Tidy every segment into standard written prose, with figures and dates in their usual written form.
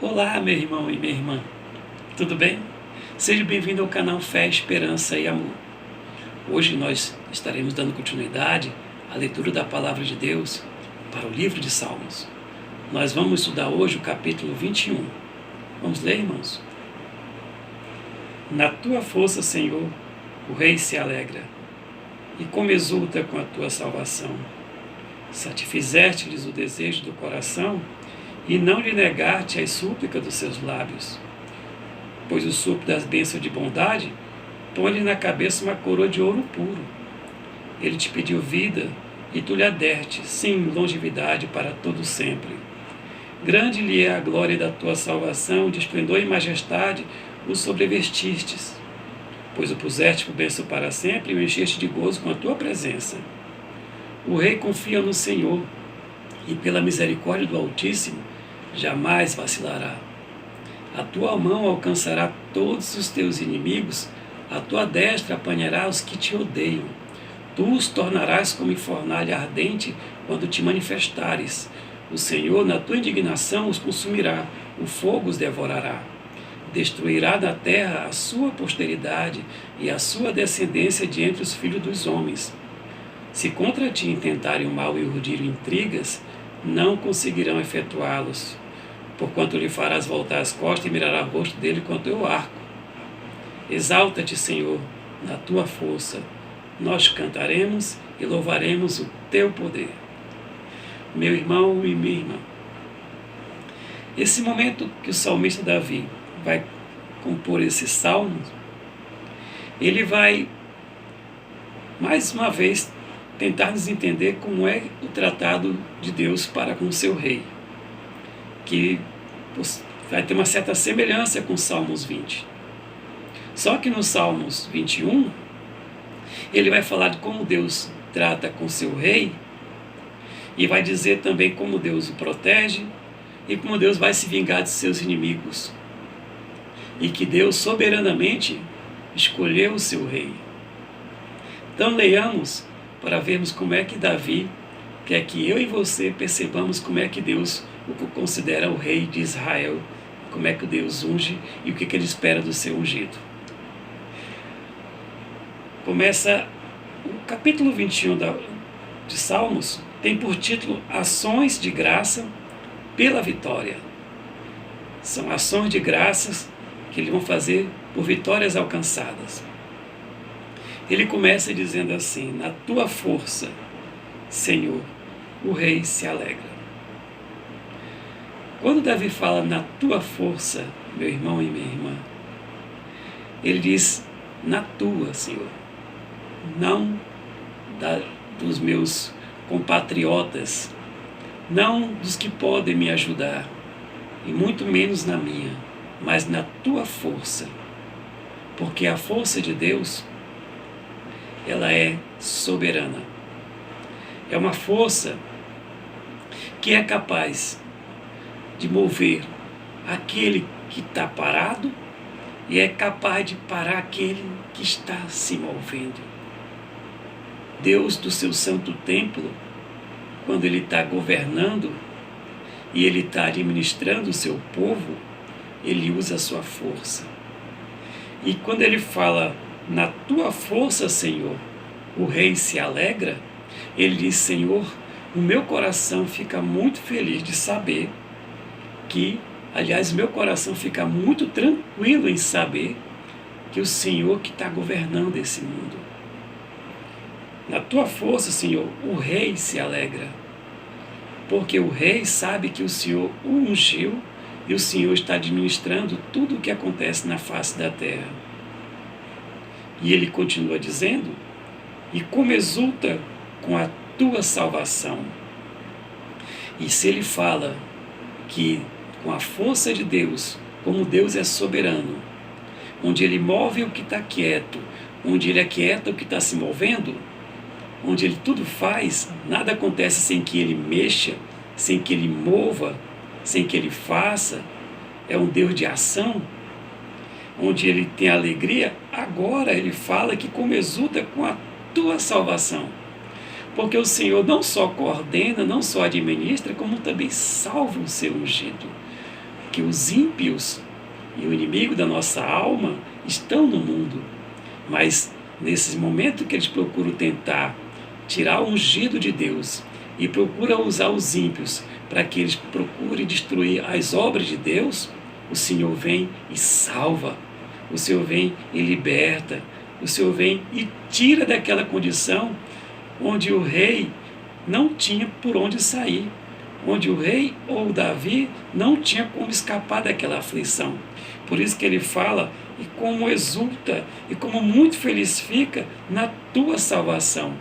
Olá, meu irmão e minha irmã, tudo bem? Seja bem-vindo ao canal Fé, Esperança e Amor. Hoje nós estaremos dando continuidade à leitura da Palavra de Deus para o livro de Salmos. Nós vamos estudar hoje o capítulo 21. Vamos ler, irmãos? Na tua força, Senhor, o rei se alegra, e como exulta com a tua salvação. Satisfizeste-lhes o desejo do coração, e não lhe negaste as súplicas dos seus lábios. Pois o sopro das bênçãos de bondade põe-lhe na cabeça uma coroa de ouro puro. Ele te pediu vida, e tu lhe deste, sim, longevidade para todo sempre. Grande lhe é a glória da tua salvação, de esplendor e majestade o sobrevestistes. Pois o puseste por bênção para sempre, e o encheste de gozo com a tua presença. O rei confia no Senhor, e pela misericórdia do Altíssimo jamais vacilará. A tua mão alcançará todos os teus inimigos, a tua destra apanhará os que te odeiam. Tu os tornarás como fornalha ardente quando te manifestares. O Senhor, na tua indignação, os consumirá, o fogo os devorará. Destruirá da terra a sua posteridade e a sua descendência de entre os filhos dos homens. Se contra ti intentarem o mal e urdirem intrigas, não conseguirão efetuá-los, porquanto lhe farás voltar as costas e mirará o rosto dele com o teu arco. Exalta-te, Senhor, na tua força. Nós cantaremos e louvaremos o teu poder. Meu irmão e minha irmã, esse momento que o salmista Davi vai compor esse salmo, ele vai, mais uma vez, tentar nos entender como é o tratado de Deus para com o seu rei, que vai ter uma certa semelhança com os Salmos 20. Só que no Salmos 21, ele vai falar de como Deus trata com seu rei, e vai dizer também como Deus o protege, e como Deus vai se vingar de seus inimigos, e que Deus soberanamente escolheu o seu rei. Então leiamos para vermos como é que Davi quer que eu e você percebamos como é que Deus o considera o rei de Israel, como é que Deus unge e o que ele espera do seu ungido. Começa o capítulo 21 de Salmos, tem por título Ações de Graça pela Vitória. São ações de graças que eles vão fazer por vitórias alcançadas. Ele começa dizendo assim: na tua força, Senhor, o rei se alegra. Quando Davi fala na tua força, meu irmão e minha irmã, ele diz na tua, Senhor, não dos meus compatriotas, não dos que podem me ajudar, e muito menos na minha, mas na tua força, porque a força de Deus, ela é soberana. É uma força que é capaz de mover aquele que está parado e é capaz de parar aquele que está se movendo. Deus do seu santo templo, quando Ele está governando e Ele está administrando o seu povo, Ele usa a sua força. E quando Ele fala na tua força, Senhor, o rei se alegra, ele diz: Senhor, o meu coração fica muito feliz de saber que, aliás, meu coração fica muito tranquilo em saber que o Senhor que está governando esse mundo. Na tua força, Senhor, o rei se alegra, porque o rei sabe que o Senhor o ungiu e o Senhor está administrando tudo o que acontece na face da terra. E ele continua dizendo: e como exulta com a tua salvação. E se ele fala que com a força de Deus, como Deus é soberano, onde ele move o que está quieto, onde ele aquieta o que está se movendo, onde ele tudo faz, nada acontece sem que ele mexa, sem que ele mova, sem que ele faça, é um Deus de ação, onde ele tem alegria. Agora ele fala que como exulta com a tua salvação, porque o Senhor não só coordena, não só administra, como também salva o seu ungido. porque os ímpios e o inimigo da nossa alma estão no mundo, mas nesse momento que eles procuram tentar tirar o ungido de Deus e procuram usar os ímpios para que eles procurem destruir as obras de Deus, o Senhor vem e salva, o Senhor vem e liberta, o Senhor vem e tira daquela condição onde o rei não tinha por onde sair, onde o rei ou Davi não tinha como escapar daquela aflição. Por isso que ele fala, e como exulta, e como muito feliz fica na tua salvação.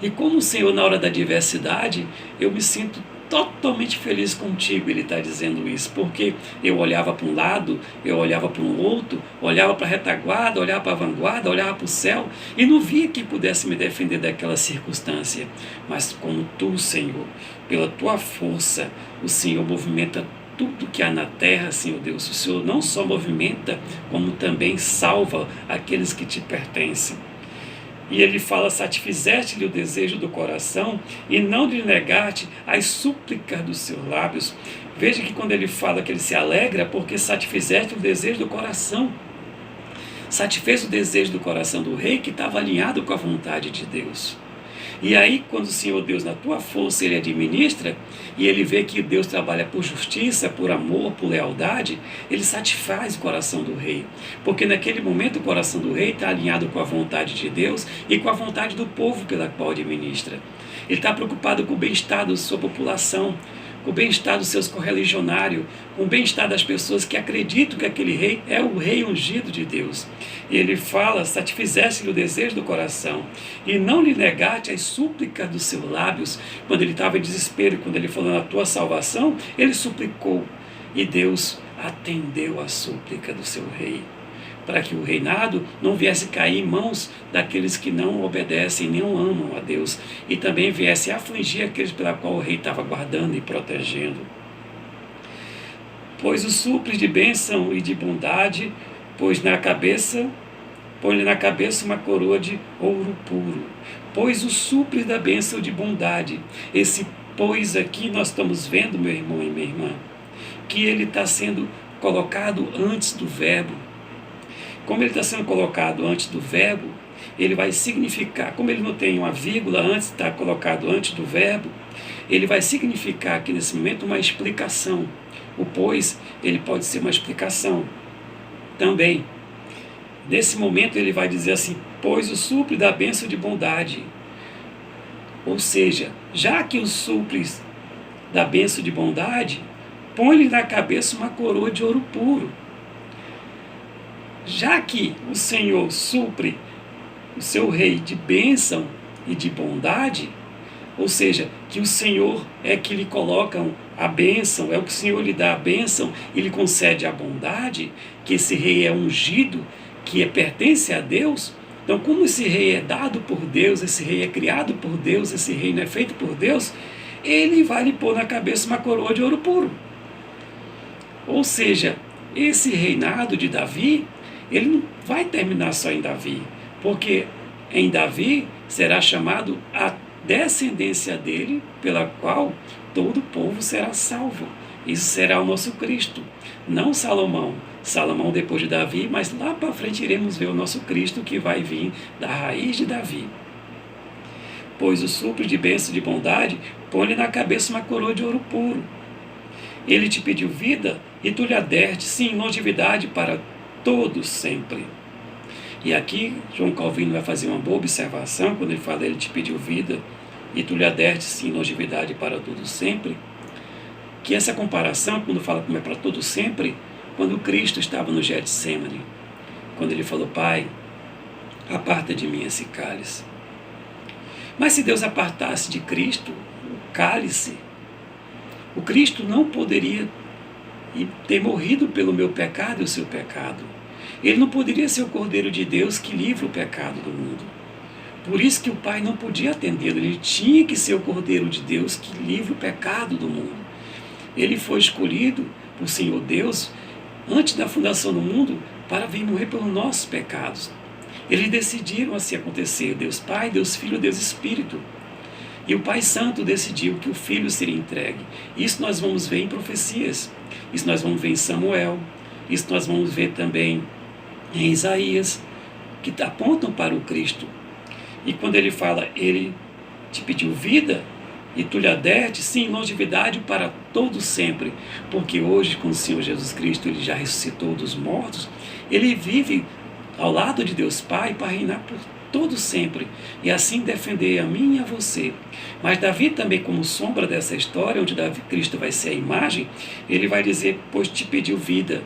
E como o Senhor, na hora da adversidade, eu me sinto totalmente feliz contigo, ele está dizendo isso, porque eu olhava para um lado, eu olhava para um outro, olhava para a retaguarda, olhava para a vanguarda, olhava para o céu, e não via quem pudesse me defender daquela circunstância. Mas como tu, Senhor, pela tua força, o Senhor movimenta tudo que há na terra, Senhor Deus. O Senhor não só movimenta, como também salva aqueles que te pertencem. E ele fala, satisfizeste-lhe o desejo do coração e não lhe negaste as súplicas dos seus lábios. Veja que quando ele fala que ele se alegra, porque satisfizeste o desejo do coração. Satisfez o desejo do coração do rei que estava alinhado com a vontade de Deus. E aí, quando o Senhor Deus, na tua força, ele administra, e ele vê que Deus trabalha por justiça, por amor, por lealdade, ele satisfaz o coração do rei. Porque naquele momento o coração do rei está alinhado com a vontade de Deus e com a vontade do povo pela qual administra. Ele está preocupado com o bem-estar da sua população, com o bem-estar dos seus correligionários, com o bem-estar das pessoas que acreditam que aquele rei é o rei ungido de Deus. E ele fala, satisfizeste-lhe o desejo do coração, e não lhe negaste as súplicas dos seus lábios. Quando ele estava em desespero, quando ele falou na tua salvação, ele suplicou, e Deus atendeu a súplica do seu rei, para que o reinado não viesse cair em mãos daqueles que não obedecem, nem amam a Deus, e também viesse afligir aqueles pela qual o rei estava guardando e protegendo. Pois o supres de bênção e de bondade, põe-lhe na cabeça uma coroa de ouro puro. Pois o supres da bênção de bondade, esse pois aqui nós estamos vendo, meu irmão e minha irmã, que ele está sendo colocado antes do verbo. Como ele está sendo colocado antes do verbo, ele vai significar, como ele não tem uma vírgula antes, está colocado antes do verbo, ele vai significar aqui nesse momento uma explicação. O pois, ele pode ser uma explicação também. Nesse momento ele vai dizer assim, pois o supre da bênção de bondade. Ou seja, já que o supres da bênção de bondade, põe-lhe na cabeça uma coroa de ouro puro. Já que o Senhor supre o seu rei de bênção e de bondade, ou seja, que o Senhor é que lhe coloca a bênção, é o que o Senhor lhe dá a bênção e lhe concede a bondade, que esse rei é ungido, que pertence a Deus. Então, como esse rei é dado por Deus, esse rei é criado por Deus, esse reino é feito por Deus, ele vai lhe pôr na cabeça uma coroa de ouro puro. Ou seja, esse reinado de Davi, ele não vai terminar só em Davi, porque em Davi será chamado a descendência dele, pela qual todo o povo será salvo. Isso será o nosso Cristo, não Salomão. Salomão depois de Davi, mas lá para frente iremos ver o nosso Cristo que vai vir da raiz de Davi. Pois o supre de bênção e de bondade, põe-lhe na cabeça uma coroa de ouro puro. Ele te pediu vida e tu lhe aderte, sim, longevidade para todos sempre. E aqui João Calvino vai fazer uma boa observação quando ele fala, ele te pediu vida e tu lhe aderte, sim, longevidade para todos sempre, que essa comparação, quando fala como é para todos sempre, quando Cristo estava no Getsêmani, quando ele falou, Pai, aparta de mim esse cálice. Mas se Deus apartasse de Cristo o cálice, o Cristo não poderia ter morrido pelo meu pecado e o seu pecado. Ele não poderia ser o Cordeiro de Deus que livra o pecado do mundo. Por isso que o Pai não podia atendê-lo, ele tinha que ser o Cordeiro de Deus que livra o pecado do mundo. Ele foi escolhido por Senhor Deus antes da fundação do mundo para vir morrer pelos nossos pecados. Eles decidiram assim acontecer, Deus Pai, Deus Filho, Deus Espírito. E o Pai Santo decidiu que o Filho seria entregue. Isso nós vamos ver em profecias. Isso nós vamos ver em Samuel. Isso nós vamos ver também em Isaías, que apontam para o Cristo. E quando ele fala, ele te pediu vida e tu lhe aderte, sim, longevidade para todo sempre. Porque hoje, com o Senhor Jesus Cristo, ele já ressuscitou dos mortos, ele vive ao lado de Deus Pai para reinar por todo sempre, e assim defender a mim e a você. Mas Davi também, como sombra dessa história, onde Cristo vai ser a imagem, ele vai dizer, pois te pediu vida.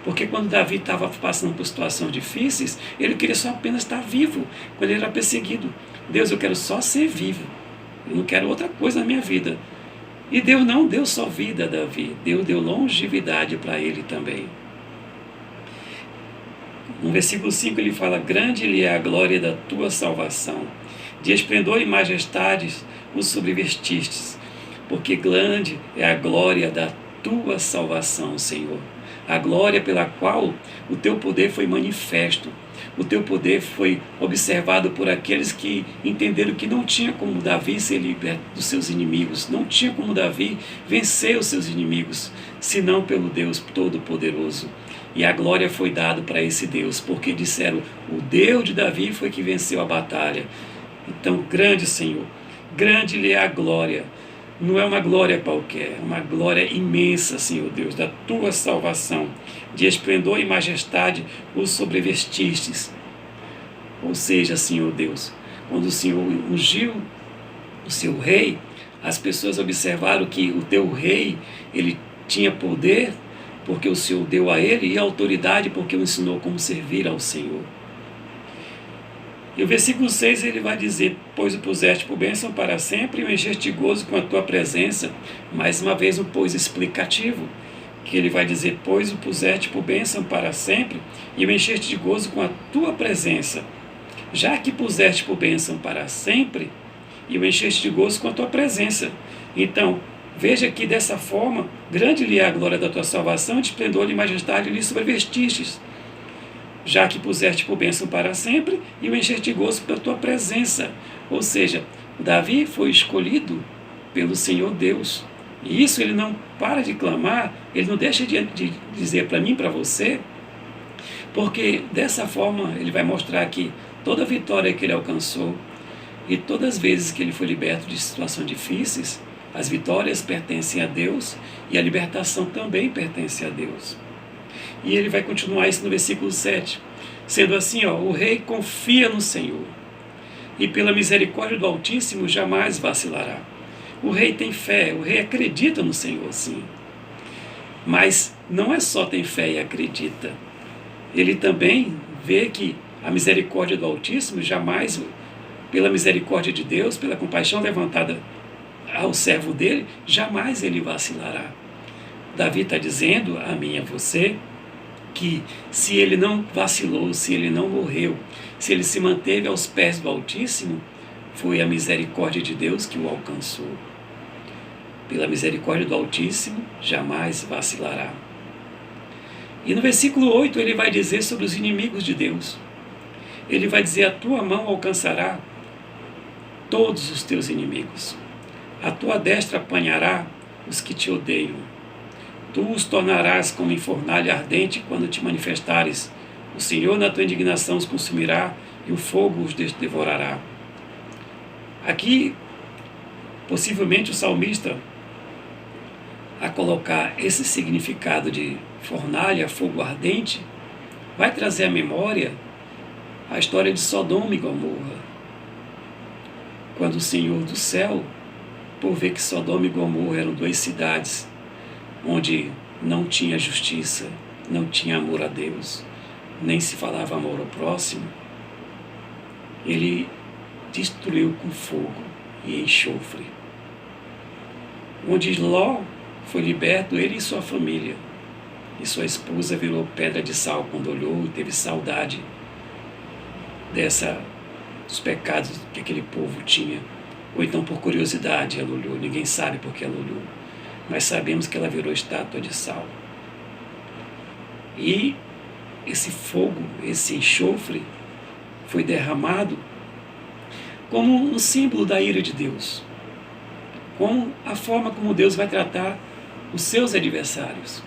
Porque quando Davi estava passando por situações difíceis, ele queria só apenas estar vivo, quando ele era perseguido. Deus, eu quero só ser vivo, eu não quero outra coisa na minha vida. E Deus não deu só vida a Davi, Deus deu longevidade para ele também. No versículo 5 ele fala, grande lhe é a glória da tua salvação, de esplendor e majestade os sobrevestistes, porque grande é a glória da tua salvação, Senhor. A glória pela qual o teu poder foi manifesto, o teu poder foi observado por aqueles que entenderam que não tinha como Davi ser liberto dos seus inimigos, não tinha como Davi vencer os seus inimigos, senão pelo Deus Todo-Poderoso. E a glória foi dada para esse Deus, porque disseram, o Deus de Davi foi que venceu a batalha. Então, grande Senhor, grande lhe é a glória. Não é uma glória qualquer, é uma glória imensa, Senhor Deus, da tua salvação. De esplendor e majestade os sobrevestistes. Ou seja, Senhor Deus, quando o Senhor ungiu o seu rei, as pessoas observaram que o teu rei, ele tinha poder, porque o Senhor deu a ele, e autoridade, porque o ensinou como servir ao Senhor. E o versículo 6 ele vai dizer, pois o puseste por bênção para sempre, e o encheste de gozo com a tua presença. Mais uma vez um pois explicativo, que ele vai dizer, pois o puseste por bênção para sempre, e o encheste de gozo com a tua presença. Já que puseste por bênção para sempre, e o encheste de gozo com a tua presença. Então, veja que dessa forma, grande lhe é a glória da tua salvação, de esplendor e majestade lhe sobrevestistes, já que puseste por bênção para sempre, e o encheste de gozo pela tua presença. Ou seja, Davi foi escolhido pelo Senhor Deus. E isso ele não para de clamar, ele não deixa de dizer para mim, para você, porque dessa forma ele vai mostrar que toda a vitória que ele alcançou, e todas as vezes que ele foi liberto de situações difíceis, as vitórias pertencem a Deus e a libertação também pertence a Deus. E ele vai continuar isso no versículo 7. Sendo assim, o rei confia no Senhor, e pela misericórdia do Altíssimo jamais vacilará. O rei tem fé, o rei acredita no Senhor, sim. Mas não é só tem fé e acredita. Ele também vê que a misericórdia do Altíssimo jamais, pela misericórdia de Deus, pela compaixão levantada ao servo dele, jamais ele vacilará. Davi está dizendo a mim e a você que se ele não vacilou, se ele não morreu, se ele se manteve aos pés do Altíssimo, foi a misericórdia de Deus que o alcançou. Pela misericórdia do Altíssimo, jamais vacilará. E no versículo 8 ele vai dizer sobre os inimigos de Deus. Ele vai dizer, a tua mão alcançará todos os teus inimigos. A tua destra apanhará os que te odeiam. Tu os tornarás como em fornalha ardente quando te manifestares. O Senhor na tua indignação os consumirá e o fogo os devorará. Aqui, possivelmente o salmista, a colocar esse significado de fornalha, fogo ardente, vai trazer à memória a história de Sodoma e Gomorra. Quando o Senhor do céu, por ver que Sodoma e Gomorra eram duas cidades onde não tinha justiça, não tinha amor a Deus, nem se falava amor ao próximo, ele destruiu com fogo e enxofre. Onde Ló foi liberto, ele e sua família, e sua esposa virou pedra de sal quando olhou e teve saudade dos pecados que aquele povo tinha. Ou então por curiosidade ela olhou, ninguém sabe por que ela olhou, mas sabemos que ela virou estátua de sal. E esse fogo, esse enxofre, foi derramado como um símbolo da ira de Deus. com a forma como Deus vai tratar os seus adversários,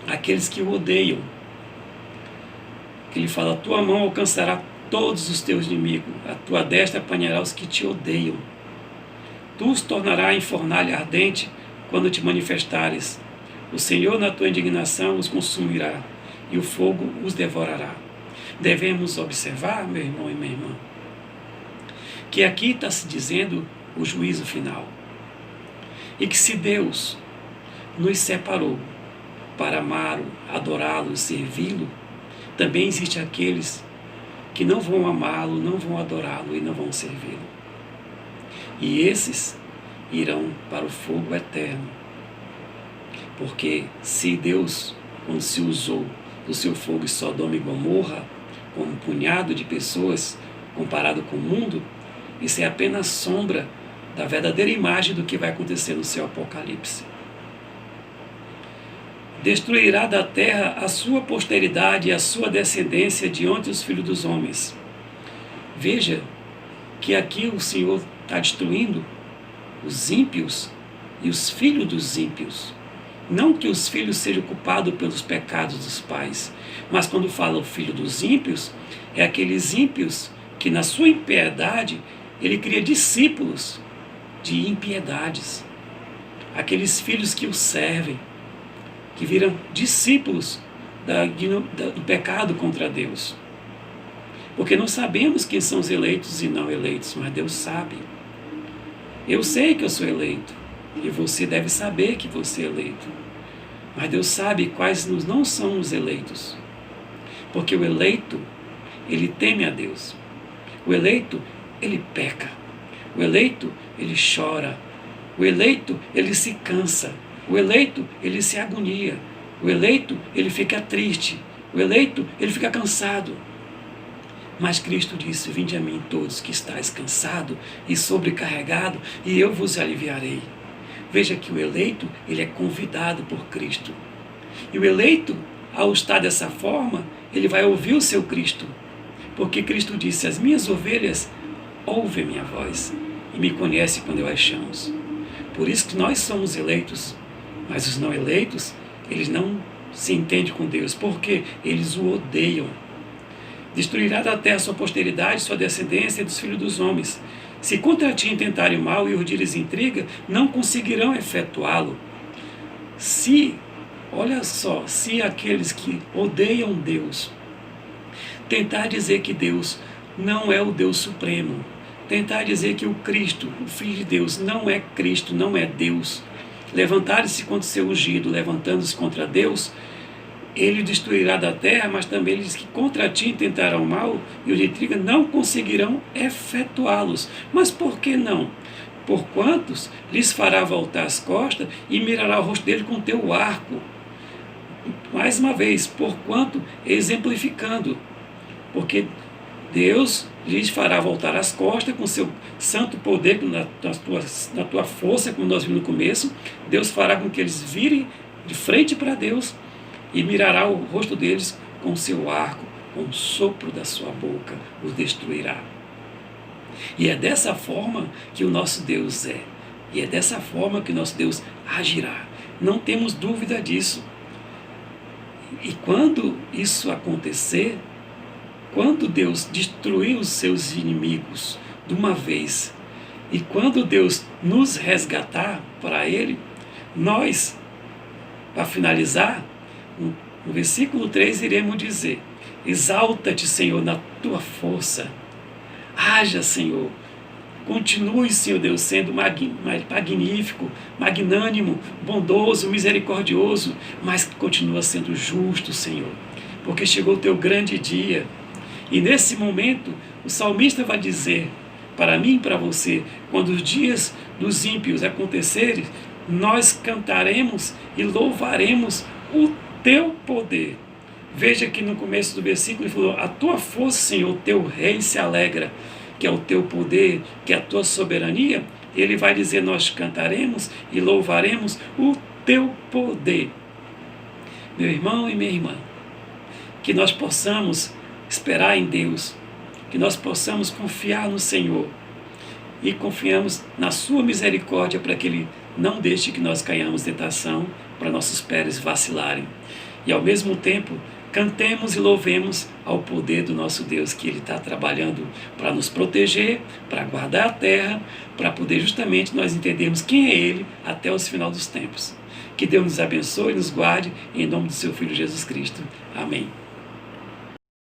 aqueles que o odeiam. Que ele fala: a tua mão alcançará todos os teus inimigos, a tua destra apanhará os que te odeiam. Tu os tornarás em fornalha ardente quando te manifestares. O Senhor, na tua indignação, os consumirá, e o fogo os devorará. Devemos observar, meu irmão e minha irmã, que aqui está se dizendo o juízo final. E que se Deus nos separou para amá-lo, adorá-lo, servi-lo, também existem aqueles que não vão amá-lo, não vão adorá-lo e não vão servi-lo. E esses irão para o fogo eterno. Porque se Deus, quando se usou do seu fogo em Sodoma e Gomorra, como um punhado de pessoas comparado com o mundo, isso é apenas sombra da verdadeira imagem do que vai acontecer no seu Apocalipse. Destruirá da terra a sua posteridade e a sua descendência de entre os filhos dos homens. Veja que aqui o Senhor está destruindo os ímpios e os filhos dos ímpios. Não que os filhos sejam culpados pelos pecados dos pais, mas quando fala o filho dos ímpios, é aqueles ímpios que na sua impiedade ele cria discípulos de impiedades. Aqueles filhos que o servem, que viram discípulos do pecado contra Deus. Porque não sabemos quem são os eleitos e não eleitos, mas Deus sabe. Eu sei que eu sou eleito, e você deve saber que você é eleito. Mas Deus sabe quais não são os eleitos. Porque o eleito, ele teme a Deus. O eleito, ele peca. O eleito, ele chora. O eleito, ele se cansa. O eleito, ele se agonia. O eleito, ele fica triste. O eleito, ele fica cansado. Mas Cristo disse: vinde a mim todos que estáis cansado e sobrecarregado, e eu vos aliviarei. Veja que o eleito, ele é convidado por Cristo. E o eleito, ao estar dessa forma, ele vai ouvir o seu Cristo. Porque Cristo disse: as minhas ovelhas ouvem a minha voz e me conhecem quando eu as chamo. Por isso que nós somos eleitos. Mas os não eleitos, eles não se entendem com Deus, porque eles o odeiam. Destruirá da terra sua posteridade, sua descendência e dos filhos dos homens. Se contra ti intentarem mal e urdires intriga, não conseguirão efetuá-lo. Olha só, se aqueles que odeiam Deus tentar dizer que Deus não é o Deus supremo, tentar dizer que o Cristo, o Filho de Deus, não é Cristo, não é Deus, levantar-se contra o seu ungido, levantando-se contra Deus, ele destruirá da terra, mas também ele diz que contra ti intentarão mal e os de intriga não conseguirão efetuá-los. Mas por que não? Por quantos lhes fará voltar as costas e mirará o rosto dele com teu arco. Mais uma vez, por quanto? Exemplificando. Porque Deus lhes fará voltar as costas com seu santo poder, na tua força, como nós vimos no começo. Deus fará com que eles virem de frente para Deus e mirará o rosto deles com o seu arco, com o sopro da sua boca, os destruirá. E é dessa forma que o nosso Deus é. E é dessa forma que o nosso Deus agirá. Não temos dúvida disso. E quando isso acontecer, quando Deus destruir os seus inimigos de uma vez, e quando Deus nos resgatar para Ele, nós, para finalizar, no versículo 3 iremos dizer: exalta-te, Senhor, na tua força. Haja, Senhor. Continue, Senhor Deus, sendo magnífico, magnânimo, bondoso, misericordioso, mas continua sendo justo, Senhor, porque chegou o teu grande dia. E nesse momento, o salmista vai dizer para mim e para você: quando os dias dos ímpios acontecerem, nós cantaremos e louvaremos o teu poder. Veja que no começo do versículo ele falou: a tua força, Senhor, o teu rei se alegra, que é o teu poder, que é a tua soberania. Ele vai dizer: nós cantaremos e louvaremos o teu poder. Meu irmão e minha irmã, que nós possamos esperar em Deus, que nós possamos confiar no Senhor, e confiamos na sua misericórdia para que Ele não deixe que nós caiamos em tentação, para nossos pés vacilarem. E ao mesmo tempo, cantemos e louvemos ao poder do nosso Deus, que Ele está trabalhando para nos proteger, para guardar a terra, para poder justamente nós entendermos quem é Ele até os final dos tempos. Que Deus nos abençoe e nos guarde, em nome do seu Filho Jesus Cristo. Amém.